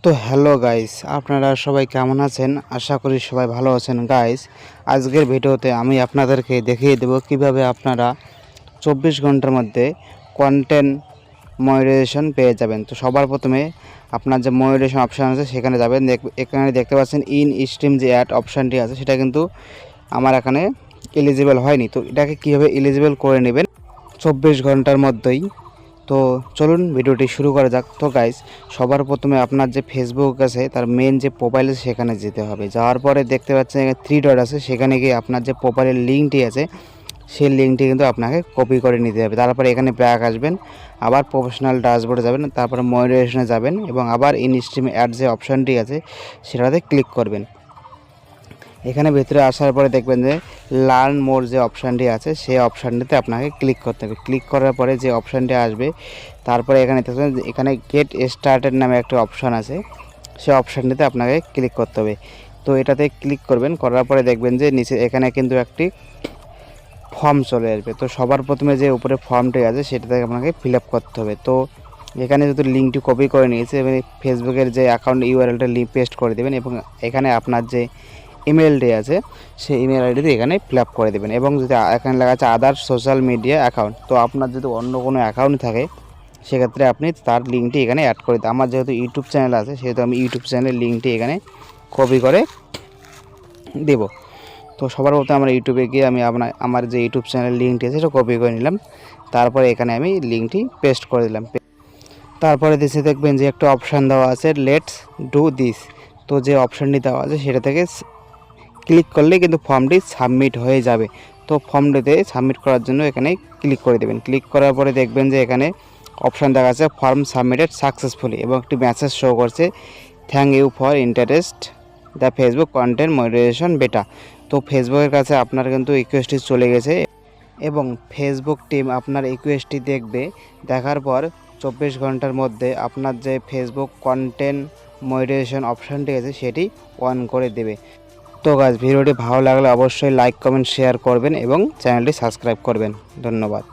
তো hello guys, আপনারা সবাই কেমন আছেন? আশা করি সবাই ভালো আছেন। গাইস, আজকের ভিডিওতে আমি আপনাদেরকে দেখিয়ে দেব কিভাবে আপনারা 24 ঘন্টার মধ্যে কন্টেন্ট মনিটাইজেশন পেয়ে যাবেন। তো সবার প্রথমে আপনার যে মনিটাইজেশন অপশান আছে সেখানে যাবেন। এখানে দেখতে পাচ্ছেন ইন স্ট্রিম যে অ্যাড অপশানটি আছে সেটা কিন্তু আমার এখানে এলিজিবল হয়নি। তো এটাকে কীভাবে এলিজিবল করে নেবেন 24 ঘন্টার মধ্যেই। তো চলুন ভিডিওটি শুরু করা যাক। তো গাইস, সবার প্রথমে আপনার যে ফেসবুক আছে তার মেন যে প্রোফাইল আছে সেখানে যেতে হবে। যাওয়ার পরে দেখতে পাচ্ছেন এখানে 3 ডট আছে, সেখানে গিয়ে আপনার যে প্রোফাইলের লিঙ্কটি আছে সেই লিঙ্কটি কিন্তু আপনাকে কপি করে নিতে হবে। তারপরে এখানে ব্যাক আসবেন, আবার প্রফেশনাল ড্যাশবোর্ডে যাবেন, তারপরে মনিটাইজেশনে যাবেন এবং আবার ইন স্ট্রিম অ্যাড যে অপশানটি আছে সেটাতে ক্লিক করবেন। এখানে ভেতরে আসার পরে দেখবেন যে লার্ন মোর যে অপশানটি আছে সেই অপশানটিতে আপনাকে ক্লিক করতে হবে। ক্লিক করার পরে যে অপশানটি আসবে তারপরে এখানে দেখবেন এখানে গেট স্টার্টেড নামে একটা অপশান আছে, সেই অপশানটিতে আপনাকে ক্লিক করতে হবে। তো এটাতে ক্লিক করবেন, করার পরে দেখবেন যে নিচে এখানে কিন্তু একটি ফর্ম চলে আসবে। তো সবার প্রথমে যে উপরে ফর্মটি আছে সেটাতে আপনাকে ফিল আপ করতে হবে। তো এখানে যদি লিঙ্কটি কপি করে নিয়েছে এবং ফেসবুকের যে অ্যাকাউন্ট ইউআরএলটা লিঙ্ক পেস্ট করে দেবেন এবং এখানে আপনার যে ইমেলটি আছে সেই ইমেল আইডিতে এখানে ফিল আপ করে দেবেন। এবং যদি এখানে লেখা আছে আদার সোশ্যাল মিডিয়া অ্যাকাউন্ট, তো আপনার যদি অন্য কোনো অ্যাকাউন্ট থাকে সেক্ষেত্রে আপনি তার লিঙ্কটি এখানে অ্যাড করে দেন। আমার যেহেতু ইউটিউব চ্যানেল আছে সেহেতু আমি ইউটিউব চ্যানেলের লিঙ্কটি এখানে কপি করে দেব। তো সবার প্রথমে আমরা ইউটিউবে গিয়ে আমি আমার যে ইউটিউব চ্যানেলের লিঙ্কটি আছে সেটা কপি করে নিলাম। তারপরে এখানে আমি লিঙ্কটি পেস্ট করে দিলাম। তারপরে দেশে দেখবেন যে একটা অপশান দেওয়া আছে লেটস ডু দিস। তো যে অপশানটি দেওয়া আছে সেটা থেকে ক্লিক করলে কিন্তু ফর্মটি সাবমিট হয়ে যাবে। তো ফর্মটিতে সাবমিট করার জন্য এখানে ক্লিক করে দেবেন। ক্লিক করার পরে দেখবেন যে এখানে অপশান দেখা যাচ্ছে ফর্ম সাবমিটেড সাকসেসফুলি এবং একটি মেসেজ শো করছে thank you for interest the Facebook content monetization beta. তো ফেসবুকের কাছে আপনার কিন্তু রিকোয়েস্টটি চলে গেছে এবং ফেসবুক টিম আপনার রিকোয়েস্টটি দেখবে। দেখার পর 24 ঘন্টার মধ্যে আপনার যে ফেসবুক কন্টেন্ট মনিটাইজেশন অপশানটি আছে সেটি অন করে দেবে। তো গাইস, ভিডিওটি ভালো লাগলে অবশ্যই লাইক কমেন্ট শেয়ার করবেন এবং চ্যানেলটি সাবস্ক্রাইব করবেন। ধন্যবাদ।